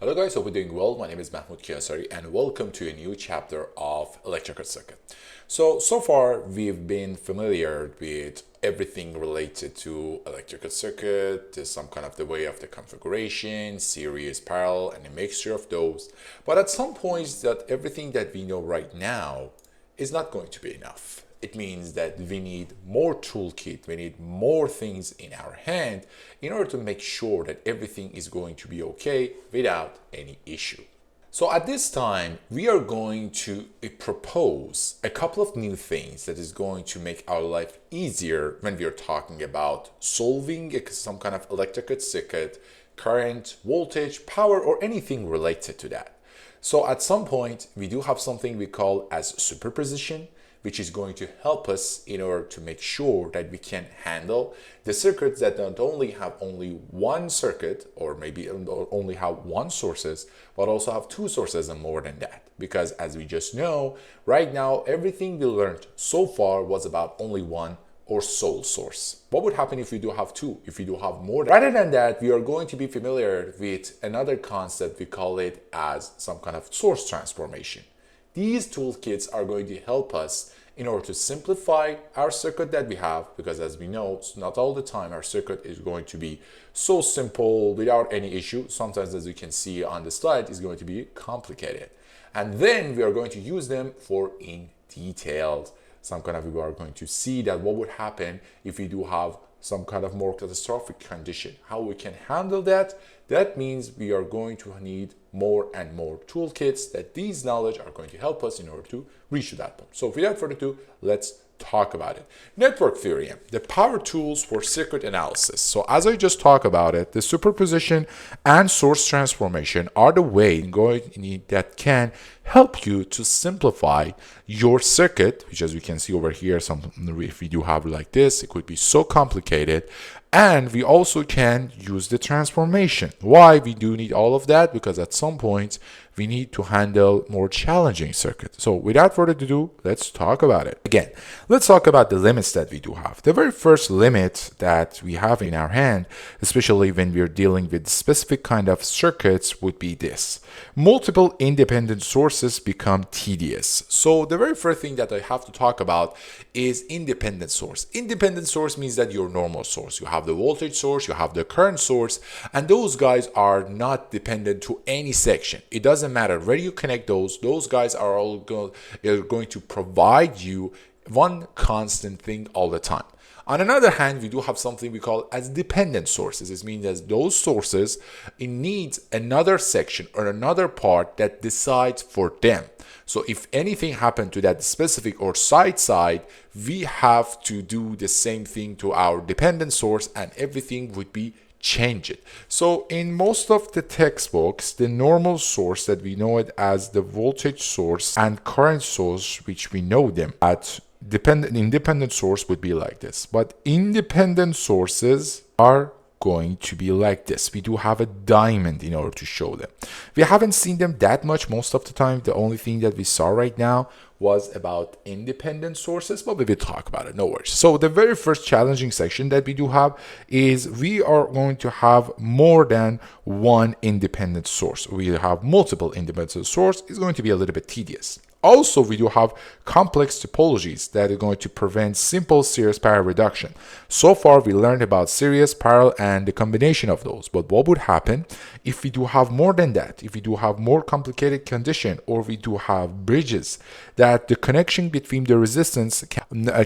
Hello guys, hope you're doing well. My name is Mahmoud Kiasari and welcome to a new chapter of electrical circuit. So far we've been familiar with everything related to electrical circuit, some kind of the way of the configuration, series, parallel, and a mixture of those. But at some points that everything that we know right now is not going to be enough. It means that we need more toolkit, we need more things in our hand in order to make sure that everything is going to be okay without any issue. So at this time, we are going to propose a couple of new things that is going to make our life easier when we are talking about solving some kind of electrical circuit, current, voltage, power, or anything related to that. So at some point, we do have something we call as superposition, which is going to help us in order to make sure that we can handle the circuits that not only have only one circuit or maybe only have one sources, but also have two sources and more than that. Because as we just know, right now, everything we learned so far was about only one or sole source. What would happen if we do have two, if we do have more? Rather than that, we are going to be familiar with another concept. We call it as some kind of source transformation. These toolkits are going to help us in order to simplify our circuit that we have, because as we know, not all the time our circuit is going to be so simple without any issue. Sometimes, as you can see on the slide, is going to be complicated. And then we are going to use them for in detailed. We are going to see that what would happen if we do have some kind of more catastrophic condition, how we can handle that. That means we are going to need more and more toolkits that these knowledge are going to help us in order to reach to that point. So without further ado, let's talk about it. Network theory, the power tools for circuit analysis. So as I just talked about it, the superposition and source transformation are the way that can help you to simplify your circuit, which as we can see over here, if we do have like this, it could be so complicated. And we also can use the transformation. Why we do need all of that? Because at some point we need to handle more challenging circuits. So without further ado, let's talk about it. Again, let's talk about the limits that we do have. The very first limit that we have in our hand, especially when we're dealing with specific kind of circuits, would be this. Multiple independent sources become tedious. So the very first thing that I have to talk about is independent source. Independent source means that your normal source. You have the voltage source, you have the current source, and those guys are not dependent to any section. It doesn't matter where you connect those guys are all going to provide you one constant thing all the time. On another hand, we do have something we call as dependent sources. This means that those sources need another section or another part that decides for them. So if anything happened to that specific or side, we have to do the same thing to our dependent source and everything would be changed. So in most of the textbooks, the normal source that we know it as the voltage source and current source, which we know them at independent source would be like this, but independent sources are going to be like this. We do have a diamond in order to show them. We haven't seen them that much most of the time. The only thing that we saw right now was about independent sources, but we will talk about it, no worries. So the very first challenging section that we do have is we are going to have more than one independent source. We have multiple independent sources. It's going to be a little bit tedious. Also, we do have complex topologies that are going to prevent simple series parallel reduction. So far, we learned about series, parallel, and the combination of those. But what would happen if we do have more than that? If we do have more complicated condition, or we do have bridges that the connection between the resistance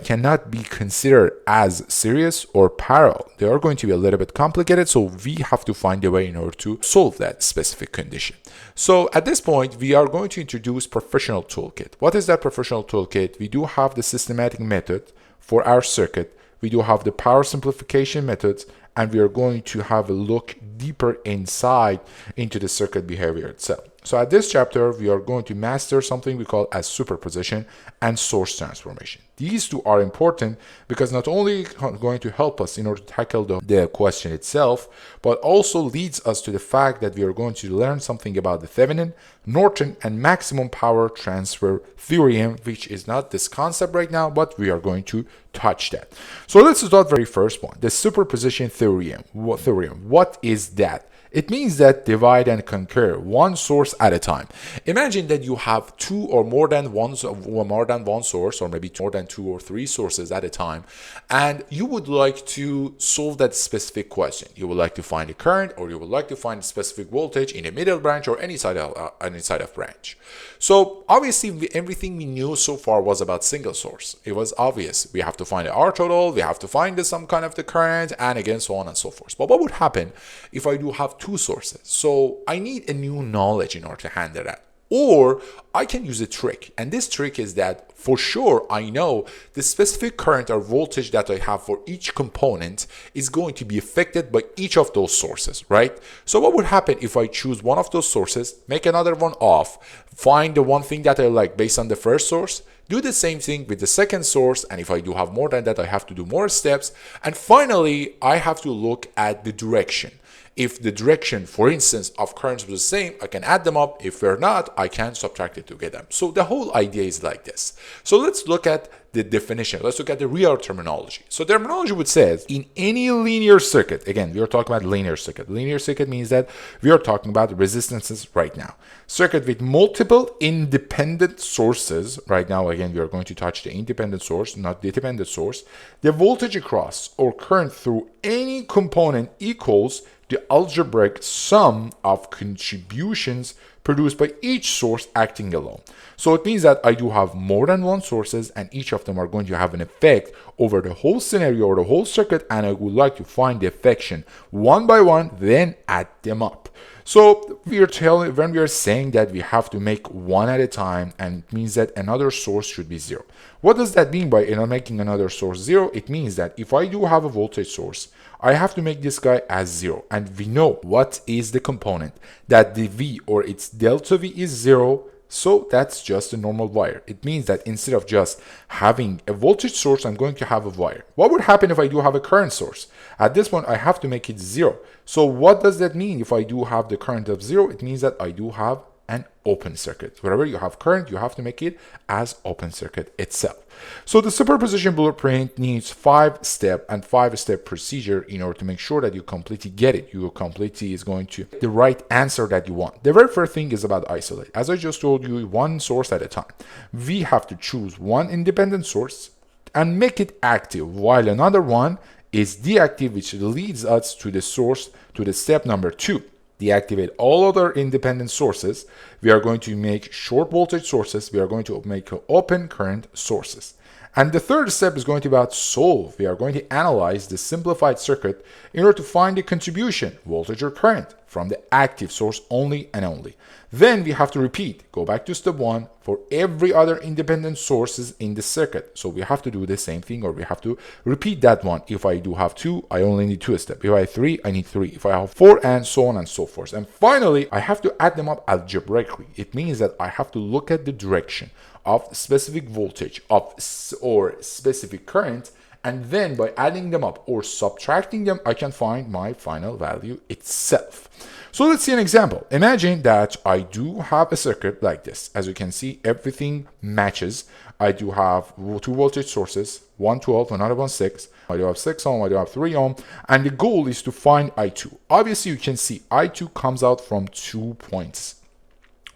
cannot be considered as series or parallel. They are going to be a little bit complicated, so we have to find a way in order to solve that specific condition. So at this point, we are going to introduce professional toolkit. What is that professional toolkit? We do have the systematic method for our circuit. We do have the power simplification methods, and we are going to have a look deeper inside into the circuit behavior itself. So at this chapter, we are going to master something we call as superposition and source transformation. These two are important because not only going to help us in order to tackle the question itself, but also leads us to the fact that we are going to learn something about the Thevenin, Norton, and maximum power transfer theorem, which is not this concept right now, but we are going to touch that. So let's start very first one, the superposition theorem. What is that? It means that divide and conquer one source at a time. Imagine that you have two or more than one source, or maybe more than 2 or 3 sources at a time, and you would like to solve that specific question. You would like to find a current, or you would like to find a specific voltage in a middle branch or any side of branch. So obviously everything we knew so far was about single source. It was obvious. We have to find the R total, we have to find some kind of the current, and again so on and so forth. But what would happen if I do have 2 sources? So I need a new knowledge in order to handle that. Or I can use a trick, and this trick is that for sure I know the specific current or voltage that I have for each component is going to be affected by each of those sources, right? So what would happen if I choose one of those sources, make another one off, find the one thing that I like based on the first source, do the same thing with the second source, and if I do have more than that, I have to do more steps, and finally I have to look at the direction. If the direction, for instance, of currents was the same, I can add them up. If they're not, I can subtract it to get them. So the whole idea is like this. So let's look at the definition. Let's look at the real terminology. So terminology would say in any linear circuit, again, we are talking about linear circuit. Linear circuit means that we are talking about resistances right now. Circuit with multiple independent sources. Right now, again, we are going to touch the independent source, not the dependent source. The voltage across or current through any component equals the algebraic sum of contributions produced by each source acting alone. So it means that I do have more than one sources, and each of them are going to have an effect over the whole scenario or the whole circuit, and I would like to find the affection one by one, then add them up. So when we are saying that we have to make one at a time, and it means that another source should be 0. What does that mean by making another source 0? It means that if I do have a voltage source, I have to make this guy as 0. And we know what is the component, that the V or its delta V is 0. So that's just a normal wire. It means that instead of just having a voltage source, I'm going to have a wire. What would happen if I do have a current source? At this point, I have to make it 0. So what does that mean if I do have the current of 0? It means that I do have an open circuit. Wherever you have current, you have to make it as open circuit itself. So the superposition blueprint needs 5-step and 5-step procedure in order to make sure that you completely get it. You completely is going to get the right answer that you want. The very first thing is about isolate. As I just told you, one source at a time. We have to choose one independent source and make it active, while another one is deactive, which leads us to the source, to the step number 2. Deactivate all other independent sources. We are going to make short voltage sources. We are going to make open current sources. And the third step is going to be about solve. We are going to analyze the simplified circuit in order to find the contribution, voltage or current, from the active source only and only. Then we have to repeat, go back to step 1 for every other independent sources in the circuit. So we have to do the same thing, or we have to repeat that one. If I do have 2, I only need 2 steps. If I have 3, I need 3. If I have 4, and so on and so forth. And finally, I have to add them up algebraically. It means that I have to look at the direction of specific voltage or specific current, and then by adding them up or subtracting them, I can find my final value itself. So let's see an example. Imagine that I do have a circuit like this. As you can see, everything matches. I do have 2 voltage sources, one 12, another one 6. I do have 6 ohm, I do have 3 ohm, and the goal is to find I2. Obviously, you can see I2 comes out from 2 points.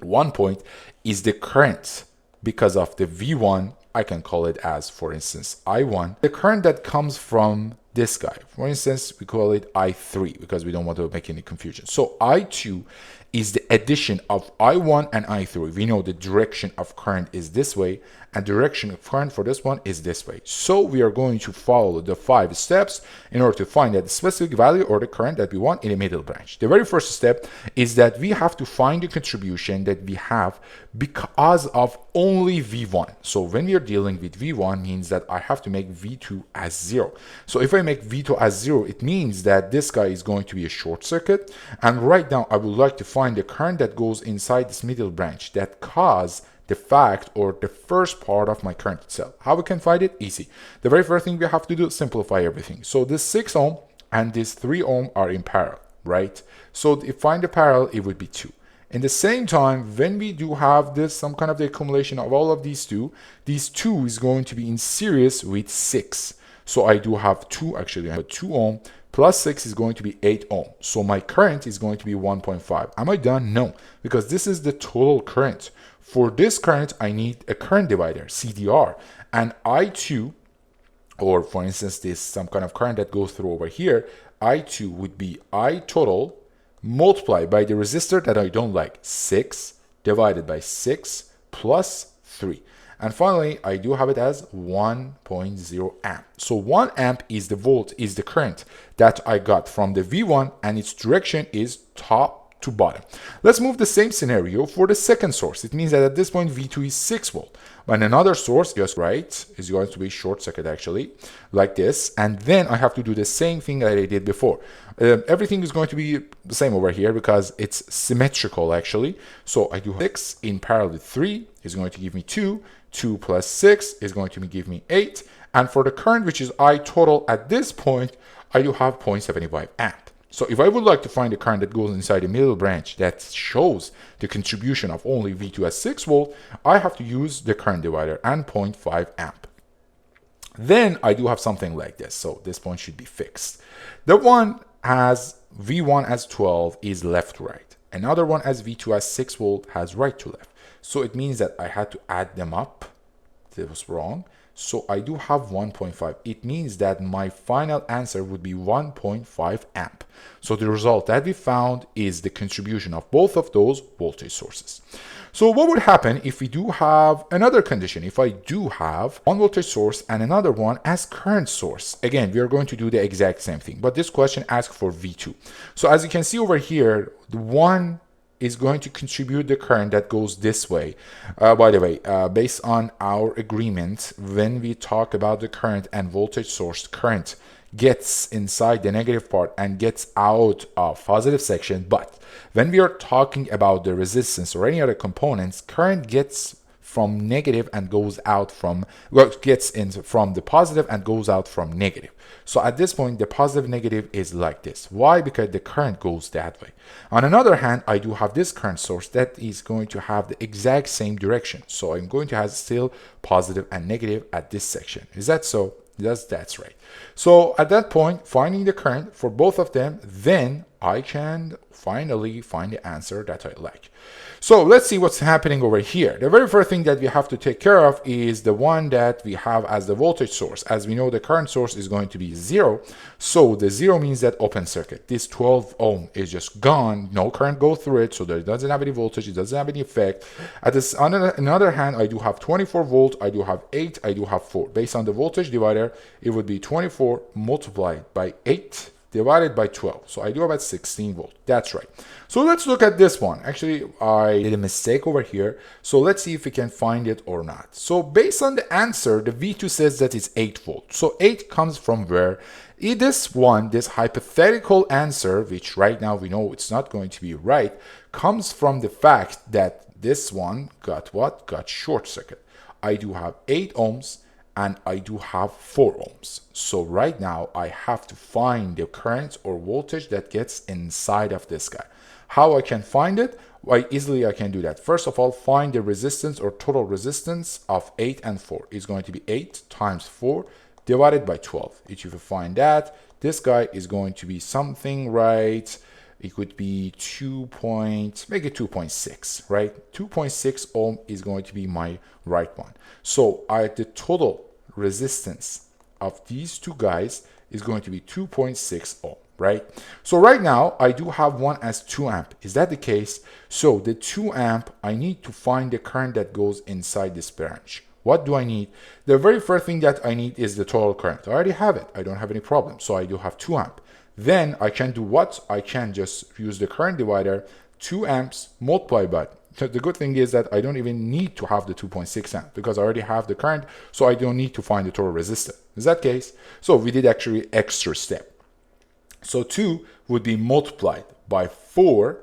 One point is the current. Because of the V1, I can call it as, for instance, I1. The current that comes from this guy, for instance, we call it I3 because we don't want to make any confusion. So I2 is the addition of I1 and I3. We know the direction of current is this way, and direction of current for this one is this way. So we are going to follow the 5 steps in order to find that specific value or the current that we want in the middle branch. The very first step is that we have to find the contribution that we have because of only V1. So when we are dealing with V1 means that I have to make V2 as 0. So if I make V2 as 0, it means that this guy is going to be a short circuit. And right now I would like to find the current that goes inside this middle branch that cause the fact or the first part of my current itself. How we can find it? Easy. The very first thing we have to do is simplify everything. So this 6 ohm and this 3 ohm are in parallel, right? So if find the parallel, it would be 2. In the same time, when we do have this, some kind of the accumulation of all of these 2 is going to be in series with 6. So I do have 2, actually I have 2 ohm plus 6 is going to be 8 ohm. So my current is going to be 1.5. Am I done? No, because this is the total current. For this current, I need a current divider, CDR, and I2, or for instance, this some kind of current that goes through over here, I2 would be I total multiplied by the resistor that I don't like, 6 divided by 6 plus 3. And finally, I do have it as 1.0 amp. So 1 amp is the volt, is the current that I got from the V1, and its direction is top to bottom. Let's move the same scenario for the second source. It means that at this point, V2 is 6 volt. When another source, just right, is going to be short circuit actually, like this. And then I have to do the same thing that I did before. Everything is going to be the same over here because it's symmetrical actually. So I do 6 in parallel with 3 is going to give me 2. 2 plus 6 is going to give me 8. And for the current, which is I total at this point, I do have 0.75 amp. So if I would like to find the current that goes inside the middle branch that shows the contribution of only V2 as 6 volt, I have to use the current divider and 0.5 amp. Then I do have something like this. So this point should be fixed. The one has V1 as 12 is left to right. Another one as V2 as 6 volt has right to left. So it means that I had to add them up. That was wrong. So I do have 1.5. It means that my final answer would be 1.5 amp. So the result that we found is the contribution of both of those voltage sources. So what would happen if we do have another condition? If I do have one voltage source and another one as current source. Again, we are going to do the exact same thing, but this question asks for V2. So as you can see over here, the one is going to contribute the current that goes this way. By the way, based on our agreement, when we talk about the current and voltage source, current gets inside the negative part and gets out of positive section. But when we are talking about the resistance or any other components, current gets from negative and goes out from, well, gets in from the positive and goes out from negative. So at this point, the positive negative is like this. Why? Because the current goes that way. On another hand, I do have this current source that is going to have the exact same direction. So I'm going to have still positive and negative at this section. Is that so? Yes, that's right. So at that point, finding the current for both of them, then I can finally find the answer that I like. So let's see what's happening over here. The very first thing that we have to take care of is the one that we have as the voltage source. As we know, the current source is going to be 0. So the 0 means that open circuit. This 12 ohm is just gone. No current goes through it. So there doesn't have any voltage. It doesn't have any effect. On the other hand, I do have 24 volt. I do have 8. I do have 4. Based on the voltage divider, it would be 24 multiplied by 8 divided by 12. So I do have at 16 volt. That's right. So let's look at this one. Actually, I did a mistake over here. So let's see if we can find it or not. So based on the answer, the V2 says that it's 8 volt. So 8 comes from where? This one, this hypothetical answer, which right now we know it's not going to be right, comes from the fact that this one got what? Got short circuit. I do have 8 ohms. And I do have 4 ohms. So right now I have to find the current or voltage that gets inside of this guy. How I can find it? Why, easily I can do that. First of all, find the resistance or total resistance of 8 and 4. It's going to be 8 times 4 divided by 12. If you find that, this guy is going to be something, right? It could be make it 2.6, right? 2.6 ohm is going to be my right one. So the total resistance of these two guys is going to be 2.6 ohm, right? So right now I do have one as 2 amp. Is that the case? So the 2 amp, I need to find the current that goes inside this branch. What do I need? The very first thing that I need is the total current. I already have it. I don't have any problem. So I do have 2 amp. Then I can do what? I can just use the current divider, 2 amps multiplied by. The good thing is that I don't even need to have the 2.6 amp because I already have the current, so I don't need to find the total resistance. Is that case? So we did actually extra step. So 2 would be multiplied by 4,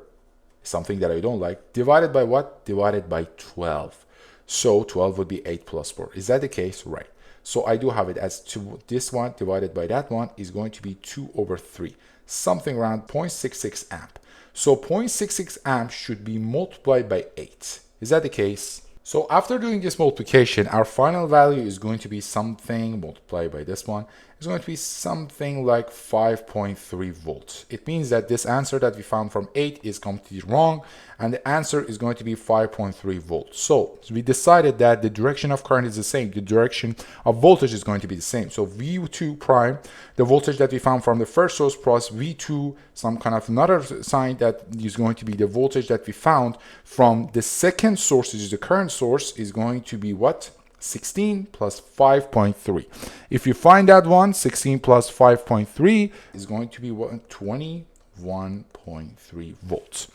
something that I don't like, divided by what? Divided by 12. So 12 would be 8 plus 4. Is that the case? Right. So I do have it as 2. This one divided by that one is going to be 2 over 3, something around 0.66 amp. So 0.66 amp should be multiplied by 8. Is that the case? So after doing this multiplication, our final value is going to be something multiplied by this one. It's going to be something like 5.3 volts. It means that this answer that we found from 8 is completely wrong, and the answer is going to be 5.3 volts. So we decided that the direction of current is the same. The direction of voltage is going to be the same. So V2 prime, the voltage that we found from the first source, plus V2, some kind of another sign that is going to be the voltage that we found from the second source, which is the current source, is going to be what? 16 plus 5.3. If you find that one, 16 plus 5.3 is going to be what? 21.3 volts.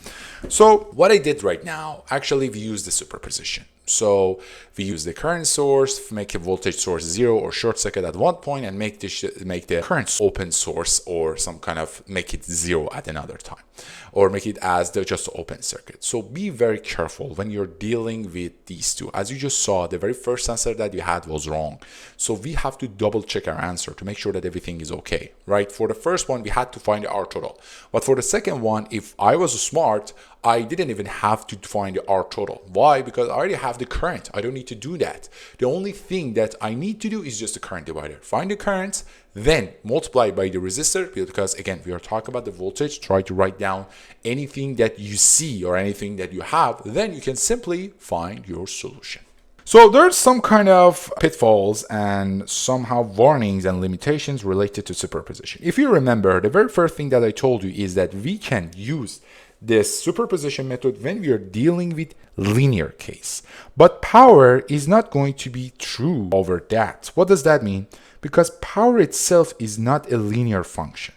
So what I did right now, actually we use the superposition. So we use the current source, make a voltage source 0 or short circuit at one point, and make the current open source, or some kind of make it 0 at another time, or make it as the just open circuit. So be very careful when you're dealing with these two. As you just saw, the very first answer that you had was wrong. So we have to double check our answer to make sure that everything is okay, right? For the first one, we had to find the R total. But for the second one, if I was smart, I didn't even have to find the R total. Why? Because I already have the current. I don't need to do that. The only thing that I need to do is just the current divider. Find the current, then multiply by the resistor, because again, we are talking about the voltage. Try to write down anything that you see or anything that you have. Then you can simply find your solution. So there's some kind of pitfalls and somehow warnings and limitations related to superposition. If you remember, the very first thing that I told you is that we can use this superposition method when we are dealing with linear case. But power is not going to be true over that. What does that mean? Because power itself is not a linear function,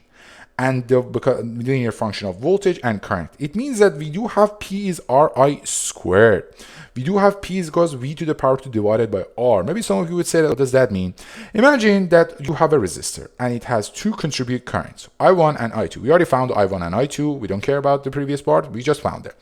and the linear function of voltage and current. It means that we do have P is Ri squared. We do have P is equals V to the power 2 divided by R. Maybe some of you would say, what does that mean? Imagine that you have a resistor and it has two contribute currents, I1 and I2. We already found I1 and I2. We don't care about the previous part. We just found it.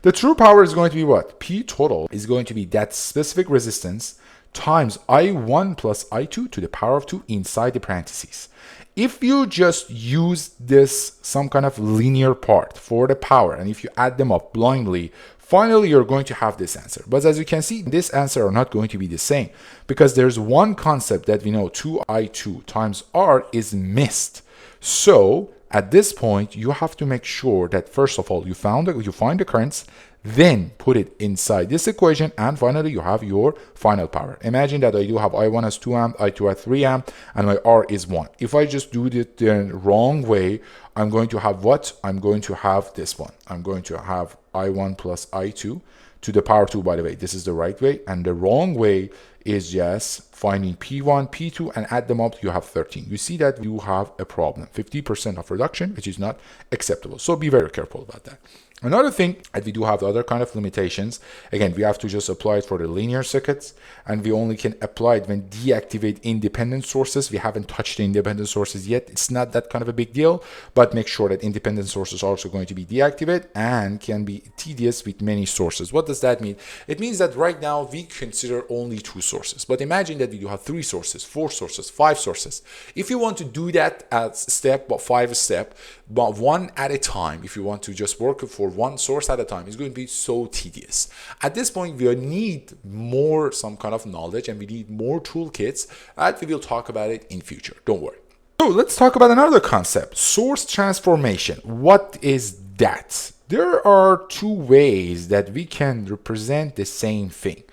The true power is going to be what? P total is going to be that specific resistance times I1 plus I2 to the power of 2 inside the parentheses. If you just use this, some kind of linear part for the power, and if you add them up blindly, finally you're going to have this answer. But as you can see, this answer are not going to be the same, because there's one concept that we know, 2I2 times R is missed. So at this point, you have to make sure that first of all, you find the currents, then put it inside this equation, and finally you have your final power. Imagine that I do have I1 as 2 amp, I2 as 3 amp, and my R is 1. If I just do it the wrong way, I'm going to have what? I'm going to have this one. I'm going to have I1 plus I2 to the power 2, by the way. This is the right way, and the wrong way is just finding P1, P2, and add them up, you have 13. You see that you have a problem, 50% of reduction, which is not acceptable. So be very careful about that. Another thing that we do have other kind of limitations. Again, we have to just apply it for the linear circuits, and we only can apply it when deactivate independent sources. We haven't touched the independent sources yet. It's not that kind of a big deal, but make sure that independent sources are also going to be deactivated and can be tedious with many sources. What does that mean? It means that right now we consider only 2 sources, but imagine that we do have 3 sources, 4 sources, 5 sources. If you want to do that at step, but 5 step, but one at a time, if you want to just work for one source at a time, is going to be so tedious. At this point, we need more some kind of knowledge, and we need more toolkits, and we will talk about it in future. Don't worry. So let's talk about another concept, source transformation. What is that? There are 2 ways that we can represent the same thing.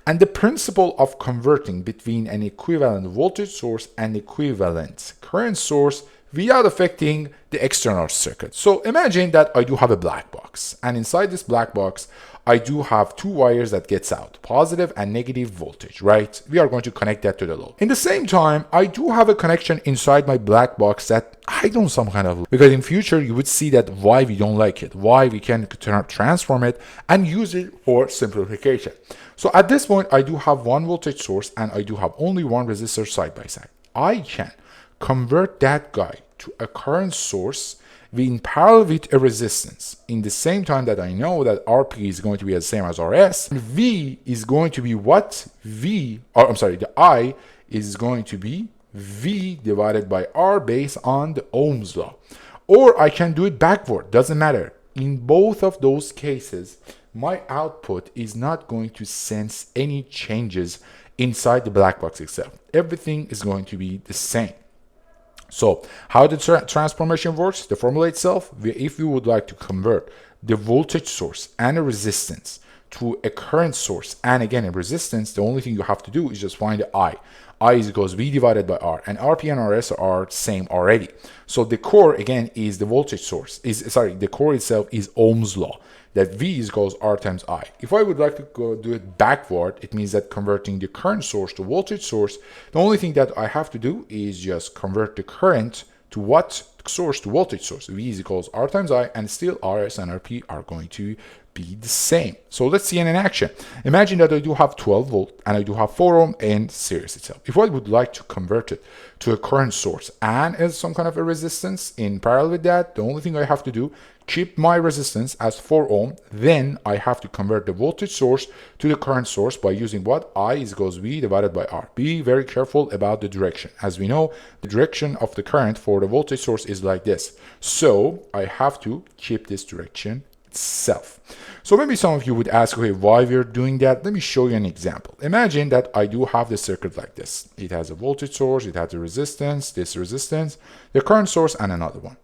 And the principle of converting between an equivalent voltage source and equivalent current source without affecting the external circuit. So imagine that I do have a black box, and inside this black box, I do have 2 wires that gets out, positive and negative voltage, right? We are going to connect that to the load. In the same time, I do have a connection inside my black box that I don't some kind of, because in future you would see that why we don't like it, why we can transform it and use it for simplification. So at this point, I do have 1 voltage source and I do have only 1 resistor side by side. I can convert that guy to a current source in parallel with a resistance, in the same time that I know that RP is going to be the same as RS. V is going to be what? The I is going to be V divided by R based on the Ohm's law. Or I can do it backward, doesn't matter. In both of those cases, my output is not going to sense any changes inside the black box itself. Everything is going to be the same. So how the transformation works, the formula itself, if we would like to convert the voltage source and a resistance to a current source and again a resistance, the only thing you have to do is just find the I. I is equals V divided by R, and RP and RS are same already. So the core again is the voltage source, the core itself is Ohm's law, that V is equals R times I. If I would like to go do it backward, it means that converting the current source to voltage source, the only thing that I have to do is just convert the current to what source to voltage source. V is equals R times I, and still RS and RP are going to be the same. So let's see it in action. Imagine that I do have 12 volt and I do have 4 ohm in series itself. If I would like to convert it to a current source and as some kind of a resistance in parallel with that, the only thing I have to do, keep my resistance as 4 ohm, then I have to convert the voltage source to the current source by using what? I is equals V divided by R. Be very careful about the direction. As we know, the direction of the current for the voltage source is like this. So I have to keep this direction itself. So maybe some of you would ask, okay, why we're doing that? Let me show you an example. Imagine that I do have the circuit like this. It has a voltage source, it has a resistance, this resistance, the current source, and another one.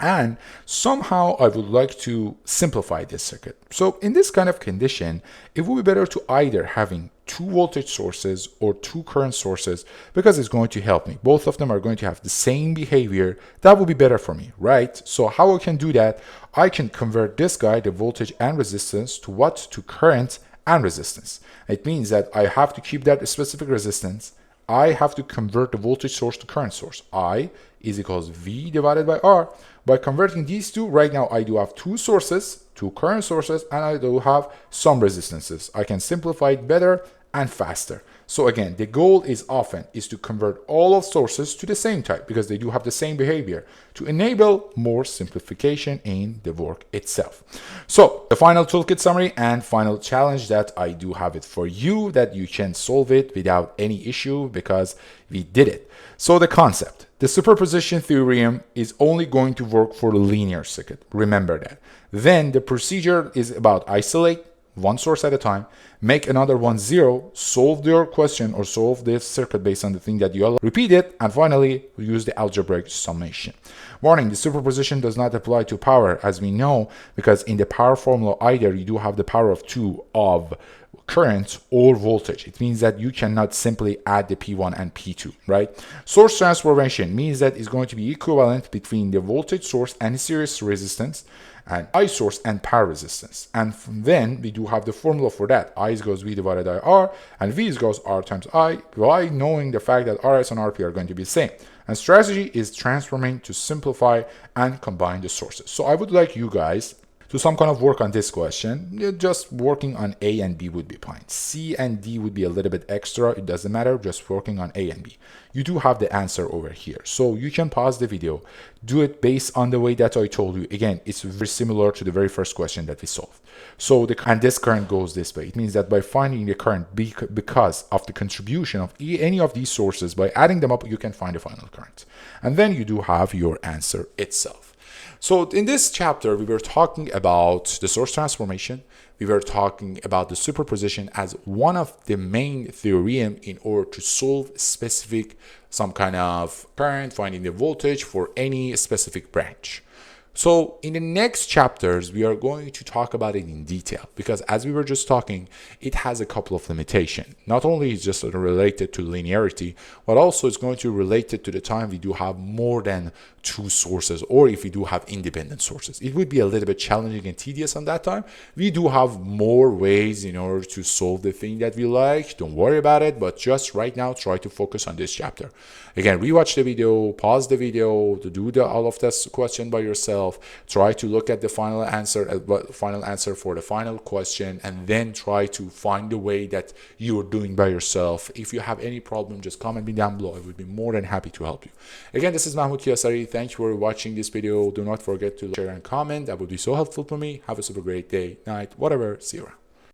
And somehow I would like to simplify this circuit. So in this kind of condition, it would be better to either having 2 voltage sources or 2 current sources because it's going to help me. Both of them are going to have the same behavior. That would be better for me, right? So how I can do that? I can convert this guy, the voltage and resistance, to what? To current and resistance. It means that I have to keep that specific resistance. I have to convert the voltage source to current source. I is equals V divided by R. By converting these two, right now I do have 2 sources, 2 current sources, and I do have some resistances. I can simplify it better and faster. So again, the goal is often to convert all of sources to the same type because they do have the same behavior to enable more simplification in the work itself. So the final toolkit summary and final challenge that I do have it for you that you can solve it without any issue because we did it. So the concept, the superposition theorem is only going to work for the linear circuit. Remember that. Then the procedure is about isolate one source at a time, make another one 0, solve your question or solve this circuit based on the thing that you repeat it, and finally use the algebraic summation. Warning, the superposition does not apply to power as we know, because in the power formula either you do have the power of 2 of current or voltage. It means that you cannot simply add the P1 and P2, right? Source transformation means that it's going to be equivalent between the voltage source and series resistance and I source and power resistance. And then we do have the formula for that. I is equals V divided by R and V is equals R times I by knowing the fact that RS and RP are going to be the same. And strategy is transforming to simplify and combine the sources. So I would like you guys to some kind of work on this question. Just working on A and B would be fine. C and D would be a little bit extra. It doesn't matter. Just working on A and B. You do have the answer over here. So you can pause the video. Do it based on the way that I told you. Again, it's very similar to the very first question that we solved. So and this current goes this way. It means that by finding the current because of the contribution of any of these sources, by adding them up, you can find the final current. And then you do have your answer itself. So in this chapter, we were talking about the source transformation. We were talking about the superposition as one of the main theorem in order to solve specific, some kind of current, finding the voltage for any specific branch. So in the next chapters, we are going to talk about it in detail because as we were just talking, it has a couple of limitations. Not only is it just related to linearity, but also it's going to relate it to the time we do have more than 2 sources or if we do have independent sources. It would be a little bit challenging and tedious on that time. We do have more ways in order to solve the thing that we like. Don't worry about it, but just right now, try to focus on this chapter. Again, rewatch the video, pause the video, to do all of this question by yourself. Try to look at the final answer for the final question, and then try to find the way that you are doing by yourself. If you have any problem, just comment me down below. I would be more than happy to help you. Again, this is Mahmoud Kiasari. Thank you for watching this video. Do not forget to share and comment. That would be so helpful for me. Have a super great day, night, whatever. See you around.